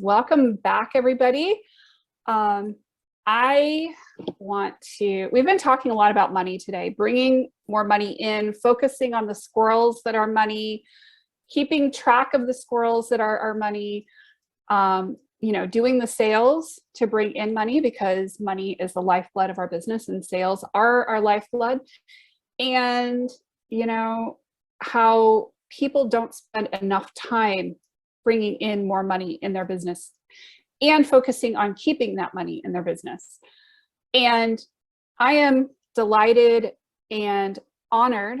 Welcome back, everybody. We've been talking a lot about money today, bringing more money in, focusing on the squirrels that are money, keeping track of the squirrels that are our money, doing the sales to bring in money, because money is the lifeblood of our business and sales are our lifeblood. And, how people don't spend enough time bringing in more money in their business and focusing on keeping that money in their business. And I am delighted and honored.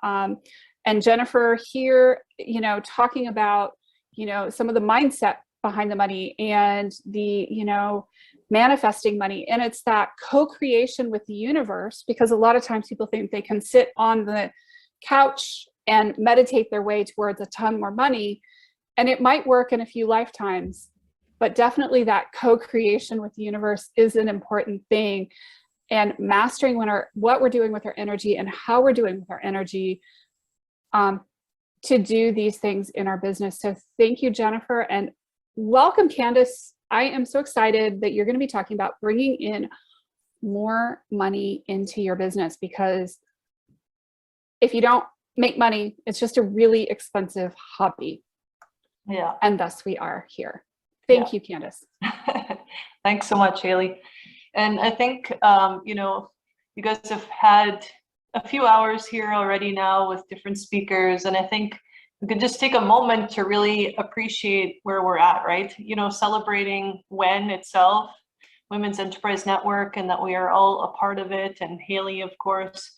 And Jennifer here, talking about, some of the mindset behind the money and the, manifesting money. And it's that co-creation with the universe, because a lot of times people think they can sit on the couch and meditate their way towards a ton more money. And it might work in a few lifetimes, but definitely that co-creation with the universe is an important thing. And mastering what we're doing with our energy and how we're doing with our energy to do these things in our business. So thank you, Jennifer, and welcome, Candice. I am so excited that you're going to be talking about bringing in more money into your business, because if you don't make money, it's just a really expensive hobby. Yeah. And thus we are here. Thank you, Candice. Thanks so much, Haley. And I think, you guys have had a few hours here already now with different speakers. And I think we can just take a moment to really appreciate where we're at, right? Celebrating WEN itself, Women's Enterprise Network, and that we are all a part of it. And Haley, of course,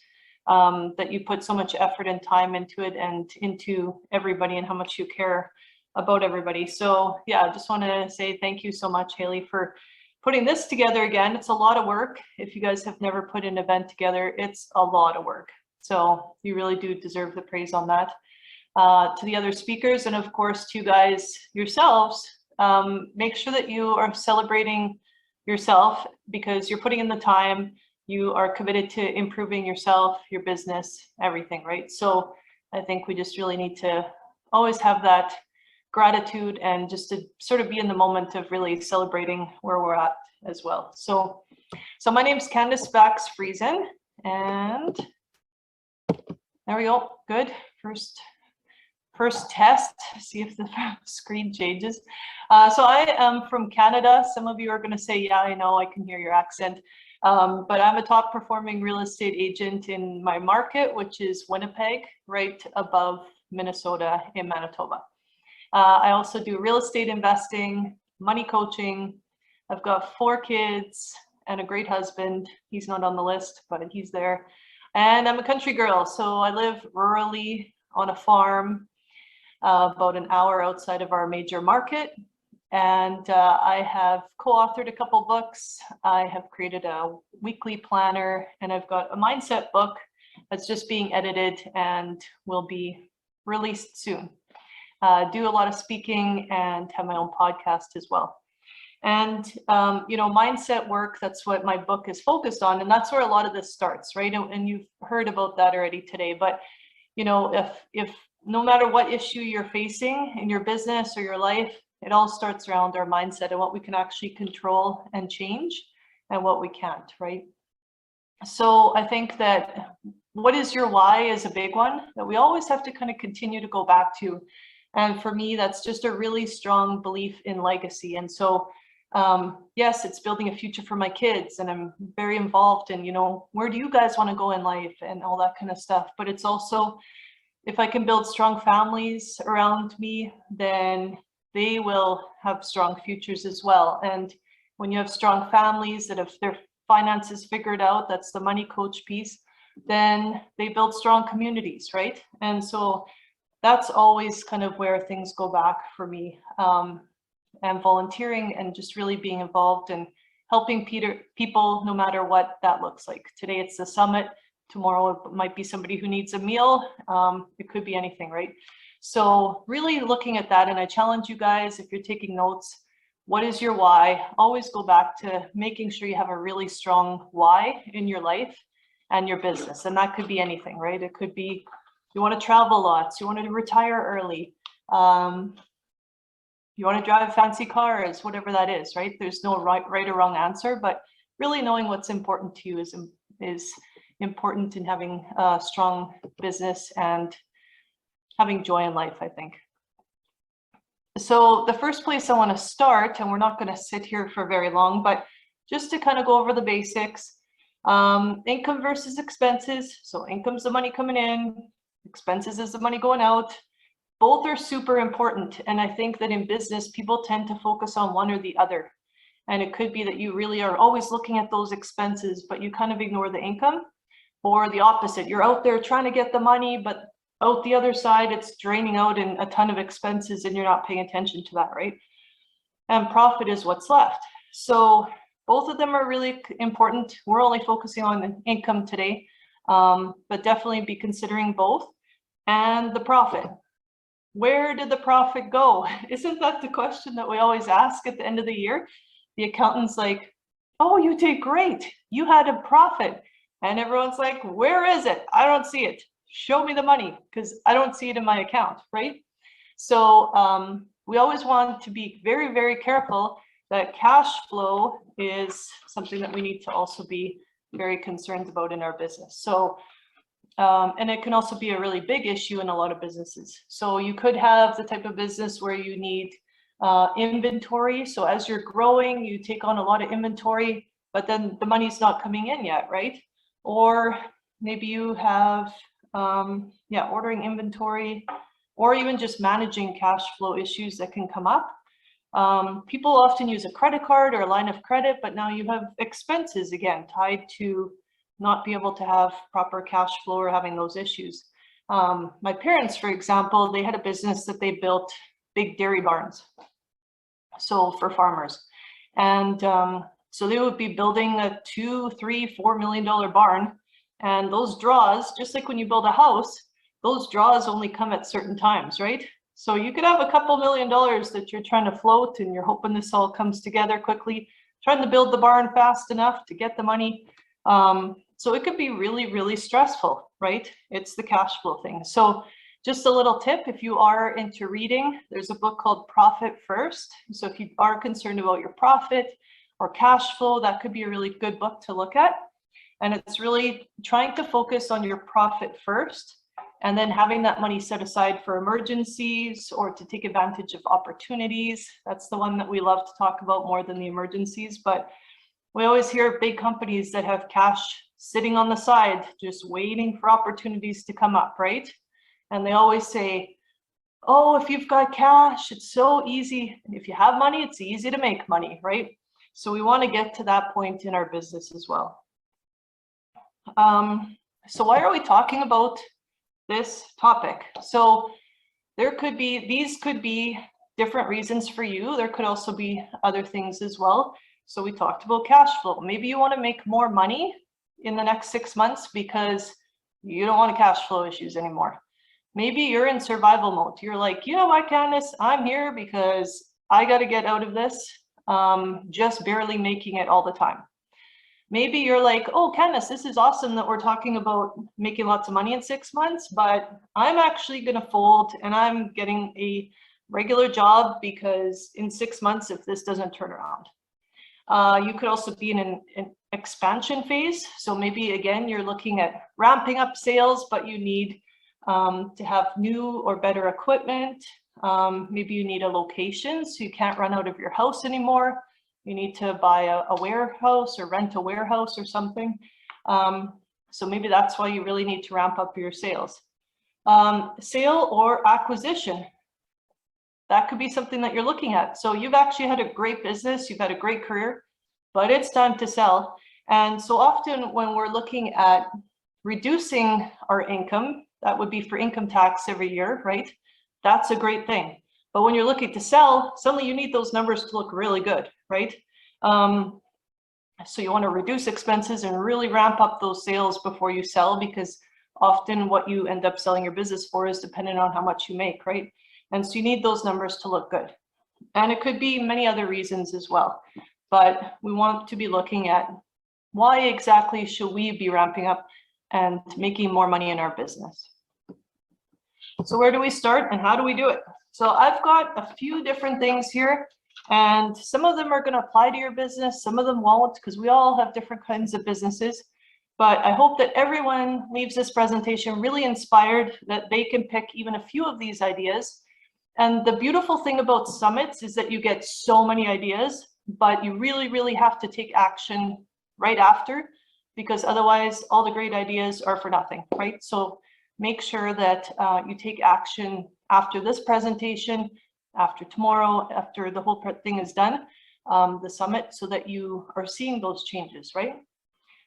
that you put so much effort and time into it and into everybody, and how much you care about everybody. So yeah, I just want to say thank you so much, Haley, for putting this together again. It's a lot of work. If you guys have never put an event together, it's a lot of work. So you really do deserve the praise on that. To the other speakers, and of course to you guys yourselves, make sure that you are celebrating yourself, because you're putting in the time, you are committed to improving yourself, your business, everything, right? So I think we just really need to always have that gratitude and just to sort of be in the moment of really celebrating where we're at as well. So my name's Candice BakX Friesen, and there we go. Good. First test, see if the screen changes. So I am from Canada. Some of you are going to say, yeah, I know, I can hear your accent. But I'm a top performing real estate agent in my market, which is Winnipeg, right above Minnesota in Manitoba. I also do real estate investing, money coaching. I've got 4 kids and a great husband. He's not on the list, but he's there. And I'm a country girl. So I live rurally on a farm, about an hour outside of our major market. And I have co-authored a couple books. I have created a weekly planner, and I've got a mindset book that's just being edited and will be released soon. Do a lot of speaking and have my own podcast as well. And, mindset work, that's what my book is focused on. And that's where a lot of this starts, right? And you've heard about that already today. But, if no matter what issue you're facing in your business or your life, it all starts around our mindset and what we can actually control and change and what we can't, right? So I think that what is your why is a big one that we always have to kind of continue to go back to. And for me, that's just a really strong belief in legacy. And so, yes, it's building a future for my kids, and I'm very involved in, where do you guys want to go in life and all that kind of stuff. But it's also, if I can build strong families around me, then they will have strong futures as well. And when you have strong families that have their finances figured out, that's the money coach piece, then they build strong communities, right? And so that's always kind of where things go back for me. And volunteering and just really being involved and helping people, no matter what that looks like. Today it's the summit. Tomorrow it might be somebody who needs a meal. It could be anything, right? So really looking at that, and I challenge you guys, if you're taking notes, what is your why? Always go back to making sure you have a really strong why in your life and your business. And that could be anything, right? It could be you want to travel lots, you want to retire early, you want to drive fancy cars, whatever that is, right? There's no right or wrong answer, but really knowing what's important to you is important in having a strong business and having joy in life, I think. So the first place I want to start, and we're not going to sit here for very long, but just to kind of go over the basics, income versus expenses. So income's the money coming in, expenses is the money going out. Both are super important. And I think that in business, people tend to focus on one or the other. And it could be that you really are always looking at those expenses, but you kind of ignore the income, or the opposite. You're out there trying to get the money, but out the other side, it's draining out in a ton of expenses and you're not paying attention to that, right? And profit is what's left. So both of them are really important. We're only focusing on income today, but definitely be considering both. And the profit. Where did the profit go? Isn't that the question that we always ask at the end of the year? The accountant's like, oh, you did great. You had a profit. And everyone's like, where is it? I don't see it. Show me the money, because I don't see it in my account, right? So we always want to be very, very careful that cash flow is something that we need to also be very concerned about in our business. So, and it can also be a really big issue in a lot of businesses. So you could have the type of business where you need inventory. So as you're growing, you take on a lot of inventory, but then the money's not coming in yet, right? Or maybe you have, ordering inventory, or even just managing cash flow issues that can come up. People often use a credit card or a line of credit, but now you have expenses again tied to not be able to have proper cash flow or having those issues. My parents, for example, they had a business that they built big dairy barns, so for farmers. And so they would be building a $2, $3, $4 million barn. And those draws, just like when you build a house, those draws only come at certain times, right? So you could have a couple $1 million that you're trying to float and you're hoping this all comes together quickly, trying to build the barn fast enough to get the money. So it could be really, really stressful, right? It's the cash flow thing. So just a little tip, if you are into reading, there's a book called Profit First. So if you are concerned about your profit or cash flow, that could be a really good book to look at. And it's really trying to focus on your profit first, and then having that money set aside for emergencies or to take advantage of opportunities. That's the one that we love to talk about more than the emergencies. But we always hear big companies that have cash sitting on the side, just waiting for opportunities to come up, right? And they always say, oh, if you've got cash, it's so easy. If you have money, it's easy to make money, right? So we want to get to that point in our business as well. So why are we talking about this topic? So these could be different reasons for you. There could also be other things as well. So we talked about cash flow. Maybe you want to make more money in the next 6 months because you don't want cash flow issues anymore. Maybe you're in survival mode. You're like, you know what, Candice, I'm here because I got to get out of this, just barely making it all the time. Maybe you're like, oh, Candice, this is awesome that we're talking about making lots of money in 6 months, but I'm actually going to fold and I'm getting a regular job because in 6 months, if this doesn't turn around. You could also be in an expansion phase. So maybe, again, you're looking at ramping up sales, but you need to have new or better equipment. Maybe you need a location, so you can't run out of your house anymore. You need to buy a warehouse or rent a warehouse or something. So maybe that's why you really need to ramp up your sales. Sale or acquisition. That could be something that you're looking at. So you've actually had a great business, you've had a great career, but it's time to sell. And so often when we're looking at reducing our income, that would be for income tax every year, right? That's a great thing. But when you're looking to sell, suddenly you need those numbers to look really good, right? So you want to reduce expenses and really ramp up those sales before you sell, because often what you end up selling your business for is dependent on how much you make, right? And so you need those numbers to look good. And it could be many other reasons as well. But we want to be looking at why exactly should we be ramping up and making more money in our business. So where do we start and how do we do it? So I've got a few different things here, and some of them are going to apply to your business, some of them won't, because we all have different kinds of businesses. But I hope that everyone leaves this presentation really inspired, that they can pick even a few of these ideas. And the beautiful thing about summits is that you get so many ideas, but you really, really have to take action right after, because otherwise all the great ideas are for nothing, right? So make sure that you take action after this presentation, after tomorrow, after the whole thing is done, the summit, so that you are seeing those changes, right?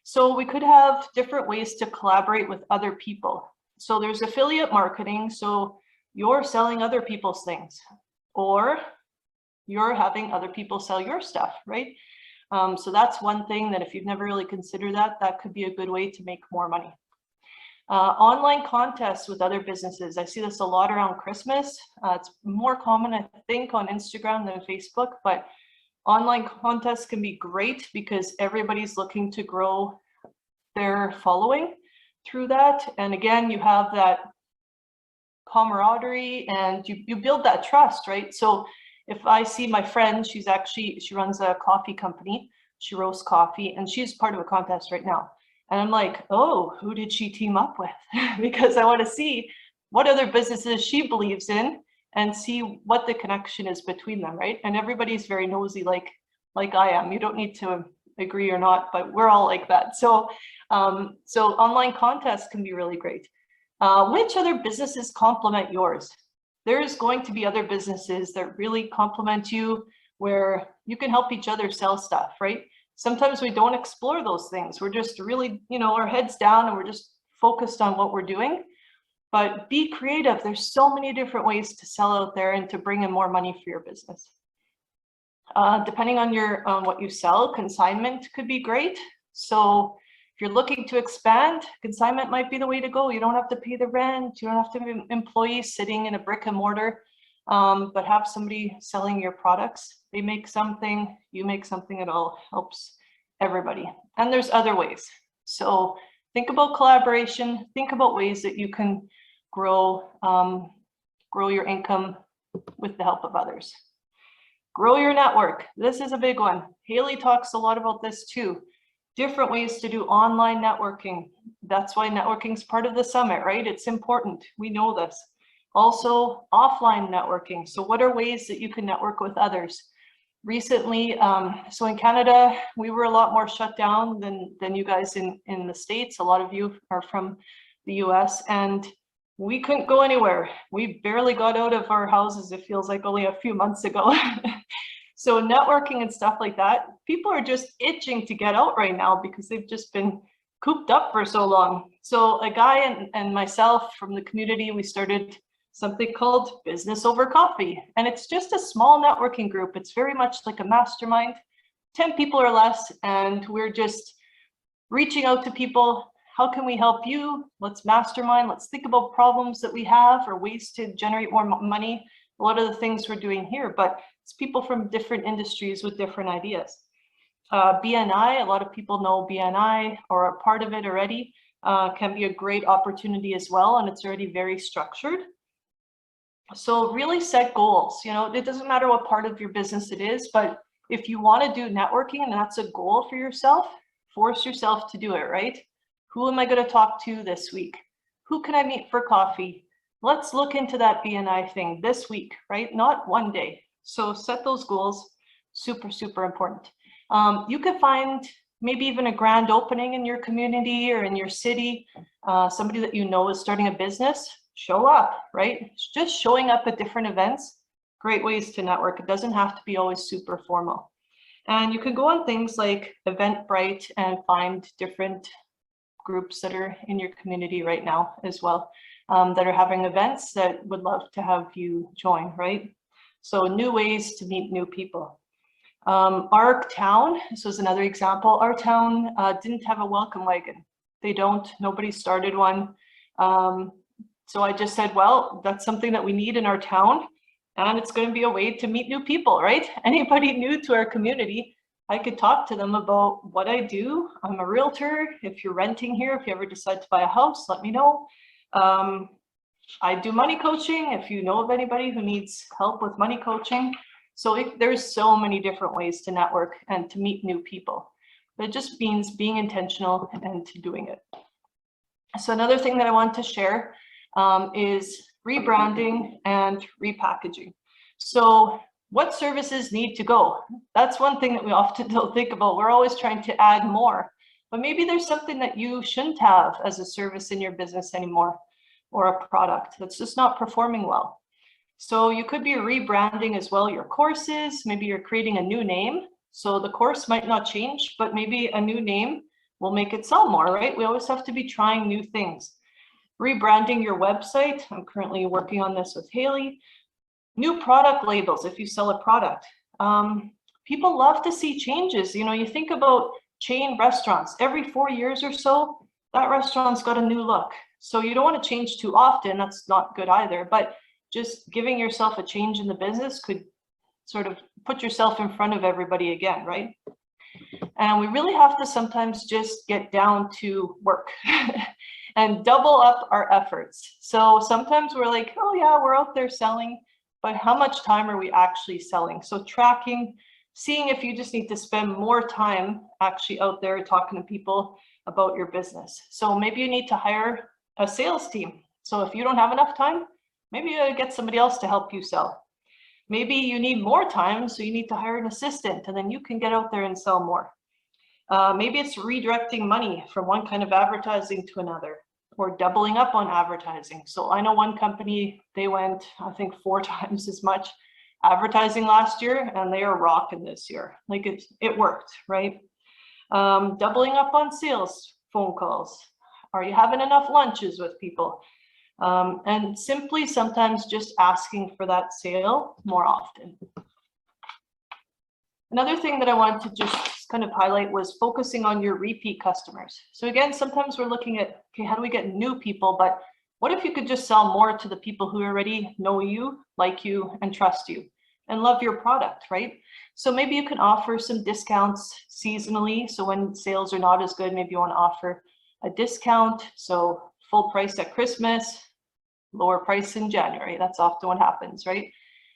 So we could have different ways to collaborate with other people. So there's affiliate marketing. So you're selling other people's things, or you're having other people sell your stuff, right? So that's one thing that if you've never really considered that, that could be a good way to make more money. Online contests with other businesses. I see this a lot around Christmas. It's more common, I think, on Instagram than Facebook, but online contests can be great because everybody's looking to grow their following through that. And again, you have that camaraderie and you build that trust, right? So if I see my friend, she runs a coffee company, she roasts coffee, and she's part of a contest right now. And I'm like, oh, who did she team up with? Because I want to see what other businesses she believes in and see what the connection is between them, right? And everybody's very nosy, like I am. You don't need to agree or not, but we're all like that. So, so online contests can be really great. Which other businesses complement yours? There's going to be other businesses that really complement you, where you can help each other sell stuff, right? Sometimes we don't explore those things. We're just really, our heads down and we're just focused on what we're doing. But be creative. There's so many different ways to sell out there and to bring in more money for your business. Depending on what you sell, consignment could be great. So if you're looking to expand, consignment might be the way to go. You don't have to pay the rent. You don't have to have employees sitting in a brick and mortar, but have somebody selling your products. They make something, you make something. It all helps everybody. And there's other ways. So think about collaboration. Think about ways that you can grow your income with the help of others. Grow your network. This is a big one. Haley talks a lot about this too. Different ways to do online networking. That's why networking is part of the summit, right? It's important. We know this. Also, offline networking. So what are ways that you can network with others? Recently, so in Canada, we were a lot more shut down than you guys in the States. A lot of you are from the US, and we couldn't go anywhere. We barely got out of our houses. It feels like only a few months ago. So networking and stuff like that, people are just itching to get out right now because they've just been cooped up for so long. So a guy and myself from the community, we started something called Business Over Coffee. And it's just a small networking group. It's very much like a mastermind, 10 people or less. And we're just reaching out to people. How can we help you? Let's mastermind. Let's think about problems that we have or ways to generate more money. A lot of the things we're doing here, but it's people from different industries with different ideas. BNI, a lot of people know BNI or are part of it already, can be a great opportunity as well, and it's already very structured. So really set goals. It doesn't matter what part of your business it is, but if you want to do networking and that's a goal for yourself, force yourself to do it, right? Who am I going to talk to this week? Who can I meet for coffee? Let's look into that BNI thing this week, right? Not one day. So set those goals, super, super important. You could find maybe even a grand opening in your community or in your city, somebody that you know is starting a business, show up, right? Just showing up at different events, great ways to network. It doesn't have to be always super formal. And you can go on things like Eventbrite and find different groups that are in your community right now as well, that are having events that would love to have you join, right? So new ways to meet new people. Our town, this was another example, our town didn't have a welcome wagon. They don't, nobody started one. So I just said, well, that's something that we need in our town, and it's going to be a way to meet new people, right? Anybody new to our community, I could talk to them about what I do. I'm a realtor. If you're renting here, if you ever decide to buy a house, let me know. I do money coaching if you know of anybody who needs help with money coaching. So there's so many different ways to network and to meet new people. But it just means being intentional and to doing it. So another thing that I want to share is rebranding and repackaging. So what services need to go? That's one thing that we often don't think about. We're always trying to add more, but maybe there's something that you shouldn't have as a service in your business anymore, or a product that's just not performing well. So you could be rebranding as well your courses. Maybe you're creating a new name. So the course might not change, but maybe a new name will make it sell more, right? We always have to be trying new things. Rebranding your website. I'm currently working on this with Haley. New product labels if you sell a product. People love to see changes. You think about chain restaurants. Every 4 years or so, that restaurant's got a new look. So you don't want to change too often. That's not good either. But just giving yourself a change in the business could sort of put yourself in front of everybody again, right? And we really have to sometimes just get down to work and double up our efforts. So sometimes we're like, oh yeah, we're out there selling, but how much time are we actually selling? So tracking, seeing if you just need to spend more time actually out there talking to people about your business. So maybe you need to hire a sales team. So if you don't have enough time, maybe you get somebody else to help you sell. Maybe you need more time, so you need to hire an assistant, and then you can get out there and sell more. Maybe it's redirecting money from one kind of advertising to another, or doubling up on advertising. So I know one company, they went, I think 4 times as much advertising last year, and they are rocking this year. Like it worked, right? Doubling up on sales phone calls. Are you having enough lunches with people? And simply sometimes just asking for that sale more often. Another thing that I wanted to just kind of highlight was focusing on your repeat customers. So again, sometimes we're looking at, okay, how do we get new people? But what if you could just sell more to the people who already know you, like you, and trust you, and love your product, right? So maybe you can offer some discounts seasonally. So when sales are not as good, maybe you want to offer a discount. So full price at Christmas, lower price in January. That's often what happens, right?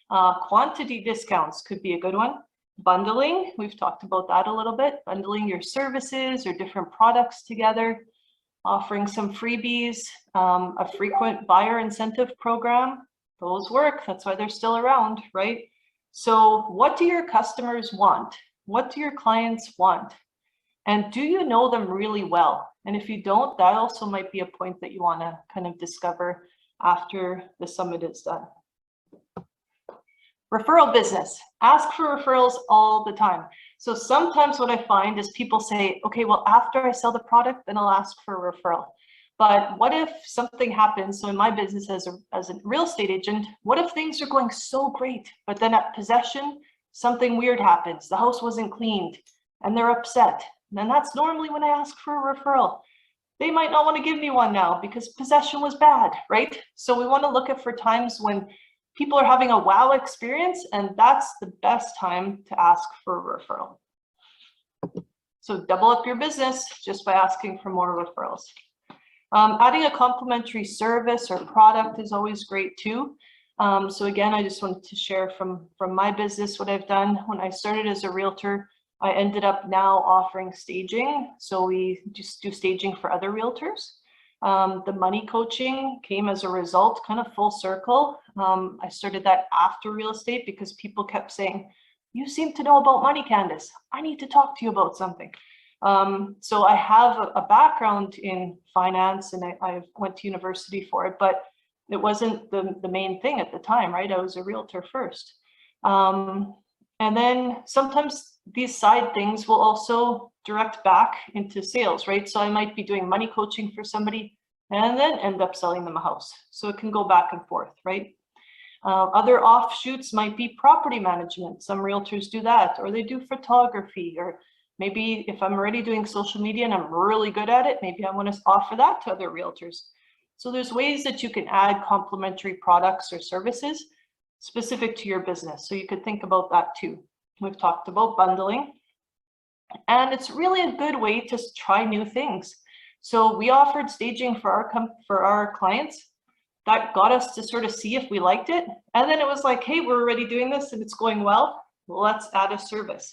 Quantity discounts could be a good one. Bundling, we've talked about that a little bit. Bundling your services or different products together. Offering some freebies, a frequent buyer incentive program. Those work, that's why they're still around, right? So what do your customers want? What do your clients want? And do you know them really well? And if you don't, that also might be a point that you want to kind of discover after the summit is done. Referral business. Ask for referrals all the time. So sometimes what I find is people say, okay, well, after I sell the product, then I'll ask for a referral. But what if something happens? So in my business as a real estate agent, what if things are going so great, but then at possession, something weird happens. The house wasn't cleaned and they're upset. Then that's normally when I ask for a referral. They might not want to give me one now because possession was bad, right? So we want to look at for times when people are having a wow experience, and that's the best time to ask for a referral. So double up your business just by asking for more referrals. Adding a complimentary service or product is always great too. So again, I just wanted to share from my business what I've done. When I started as a realtor, I ended up now offering staging. So we just do staging for other realtors. The money coaching came as a result, kind of full circle. I started that after real estate because people kept saying, you seem to know about money, Candice. I need to talk to you about something. So I have a background in finance, and I went to university for it, but it wasn't the main thing at the time, right? I was a realtor first. And then sometimes these side things will also direct back into sales, right? So I might be doing money coaching for somebody and then end up selling them a house. So it can go back and forth, right? Other offshoots might be property management. Some realtors do that, or they do photography, or maybe if I'm already doing social media and I'm really good at it, maybe I want to offer that to other realtors. So there's ways that you can add complementary products or services specific to your business. So you could think about that too. We've talked about bundling, and it's really a good way to try new things. So we offered staging for our clients. that got us to sort of see if we liked it. And then it was like, hey, we're already doing this and it's going well. Let's add a service,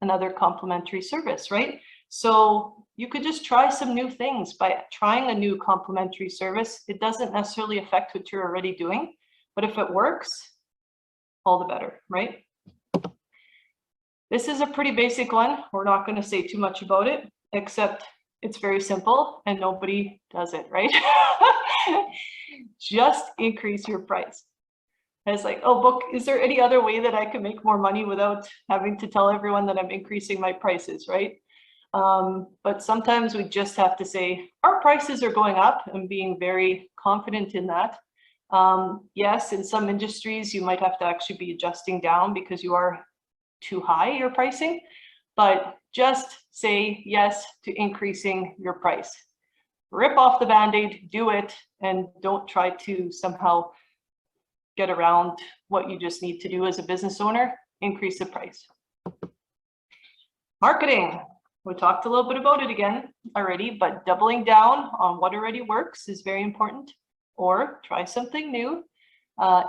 another complimentary service, right? So you could just try some new things by trying a new complimentary service. It doesn't necessarily affect what you're already doing, but if it works, all the better, right? This is a pretty basic one. We're not going to say too much about it, except it's very simple and nobody does it, right? Just increase your price. And it's like, oh, book, is there any other way that I can make more money without having to tell everyone that I'm increasing my prices, right? But sometimes we just have to say our prices are going up and being very confident in that. Yes, in some industries, you might have to actually be adjusting down because you are too high, your pricing, but just say yes to increasing your price. Rip off the Band-Aid, do it, and don't try to somehow get around what you just need to do as a business owner. Increase the price. Marketing. We talked a little bit about it again already, but doubling down on what already works is very important, or try something new.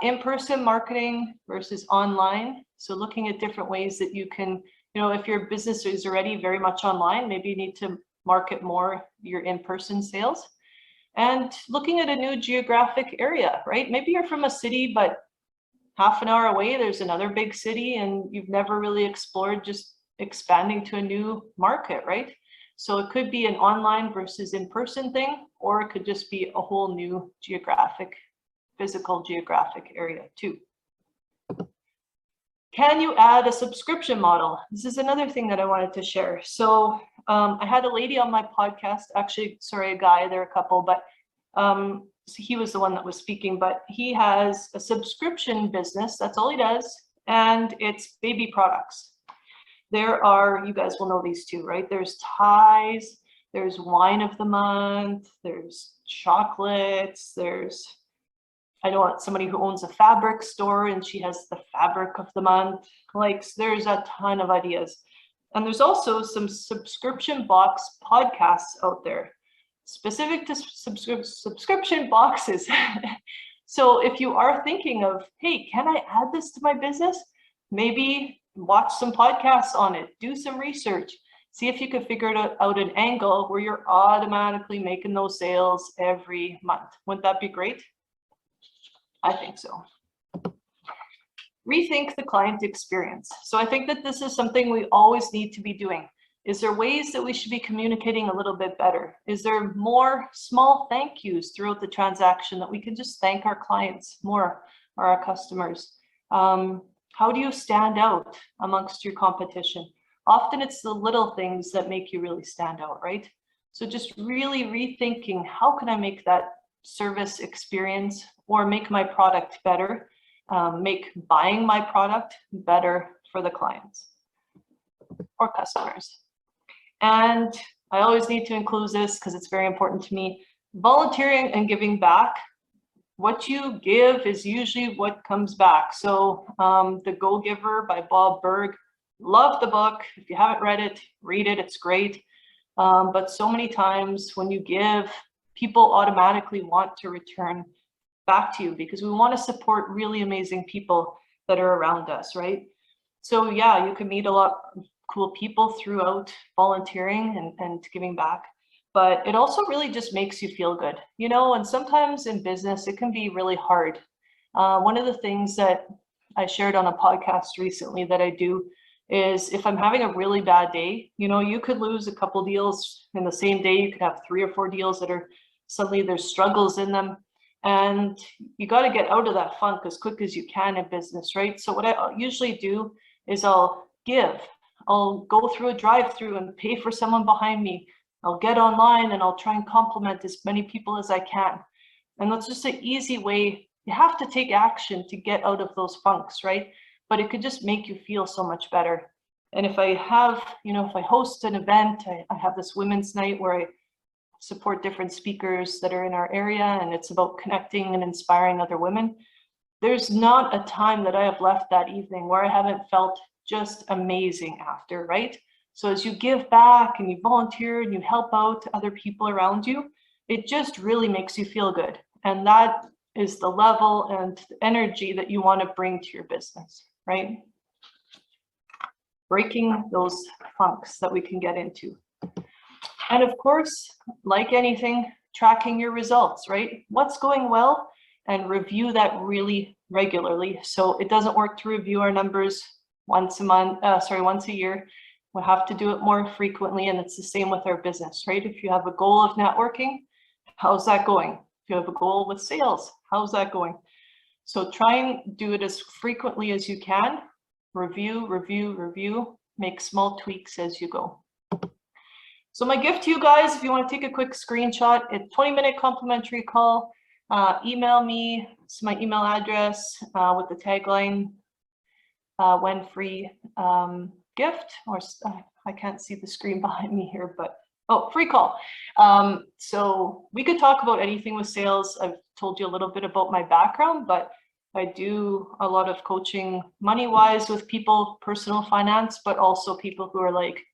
In-person marketing versus online. So looking at different ways that you can, if your business is already very much online, maybe you need to market more your in-person sales. And looking at a new geographic area, right? Maybe you're from a city, but half an hour away, there's another big city and you've never really explored just expanding to a new market, right? So it could be an online versus in-person thing, or it could just be a whole new physical geographic area too. Can you add a subscription model? This is another thing that I wanted to share. So I had a lady on my podcast, actually, sorry, a guy, there are a couple, but he was the one that was speaking, but he has a subscription business. That's all he does. And it's baby products. There are, you guys will know these too, right? There's ties, there's wine of the month, there's chocolates, I know somebody who owns a fabric store and she has the fabric of the month. Like, there's a ton of ideas. And there's also some subscription box podcasts out there specific to subscription boxes. So if you are thinking of, hey, can I add this to my business? Maybe watch some podcasts on it, do some research, see if you can figure out an angle where you're automatically making those sales every month. Wouldn't that be great? I think so. Rethink the client experience. So I think that this is something we always need to be doing. Is there ways that we should be communicating a little bit better? Is there more small thank yous throughout the transaction that we can just thank our clients more, or our customers? How do you stand out amongst your competition? Often it's the little things that make you really stand out, right? So just really rethinking, how can I make that service experience or make my product better, make buying my product better for the clients or customers. And I always need to include this because it's very important to me. Volunteering and giving back. What you give is usually what comes back. So The Go-Giver by Bob Burg. Love the book. If you haven't read it, read it. It's great. But so many times when you give, people automatically want to return back to you because we want to support really amazing people that are around us, right? So yeah, you can meet a lot of cool people throughout volunteering and giving back, but it also really just makes you feel good, and sometimes in business, it can be really hard. One of the things that I shared on a podcast recently that I do is if I'm having a really bad day, you could lose a couple deals in the same day. You could have 3 or 4 deals that are suddenly there's struggles in them. And you got to get out of that funk as quick as you can in business, right? So what I usually do is I'll go through a drive-through and pay for someone behind me. I'll get online and I'll try and compliment as many people as I can. And that's just an easy way. You have to take action to get out of those funks, right? But it could just make you feel so much better. And if I have, if I host an event, I have this women's night where I support different speakers that are in our area, and it's about connecting and inspiring other women. There's not a time that I have left that evening where I haven't felt just amazing after, right? So as you give back and you volunteer and you help out other people around you, it just really makes you feel good. And that is the level and the energy that you want to bring to your business, right? Breaking those funks that we can get into. And of course, like anything, tracking your results, right? What's going well, and review that really regularly. So it doesn't work to review our numbers once a year. We have to do it more frequently, and it's the same with our business, right? If you have a goal of networking, how's that going? If you have a goal with sales, how's that going? So try and do it as frequently as you can. Review, make small tweaks as you go. So my gift to you guys, if you want to take a quick screenshot, a 20-minute complimentary call, email me. It's my email address with the tagline, WEN free gift, or I can't see the screen behind me here, but oh, free call. So we could talk about anything with sales. I've told you a little bit about my background, but I do a lot of coaching money-wise with people, personal finance, but also people who are like,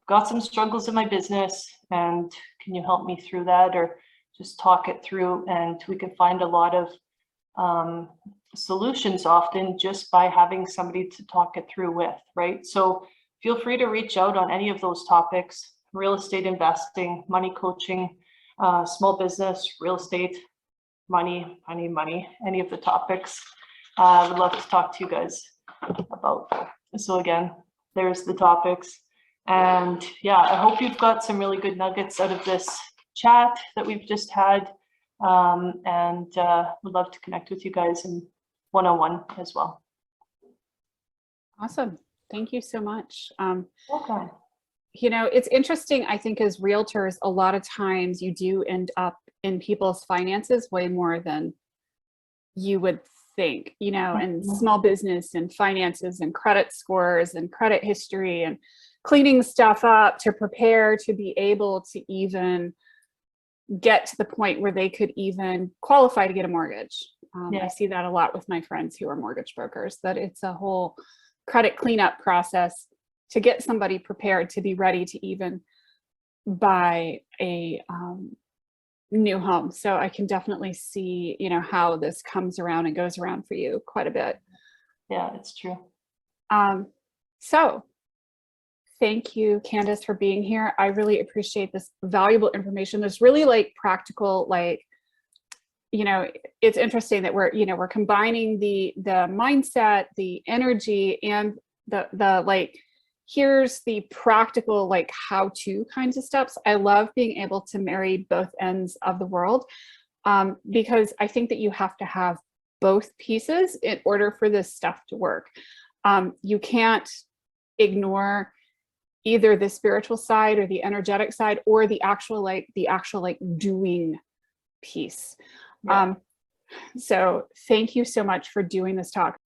got some struggles in my business, and can you help me through that, or just talk it through? And we can find a lot of solutions often just by having somebody to talk it through with, right? So feel free to reach out on any of those topics: real estate investing, money coaching, small business, real estate, money, any of the topics. I would love to talk to you guys about. So again, there's the topics. And yeah, I hope you've got some really good nuggets out of this chat that we've just had. And would love to connect with you guys in one-on-one as well. Awesome. Thank you so much. Okay. You know, it's interesting, I think, as realtors, a lot of times you do end up in people's finances way more than you would think, you know, and small business and finances and credit scores and credit history and cleaning stuff up to prepare to be able to even get to the point where they could even qualify to get a mortgage. I see that a lot with my friends who are mortgage brokers, that it's a whole credit cleanup process to get somebody prepared to be ready to even buy a new home. So I can definitely see, you know, how this comes around and goes around for you quite a bit. Yeah, it's true. So thank you, Candice, for being here. I really appreciate this valuable information. There's really like practical, like, you know, it's interesting that we're combining the mindset, the energy, and the like, here's the practical, like how-to kinds of steps. I love being able to marry both ends of the world, because I think that you have to have both pieces in order for this stuff to work. You can't ignore either the spiritual side or the energetic side or the actual doing piece. Yeah. So thank you so much for doing this talk.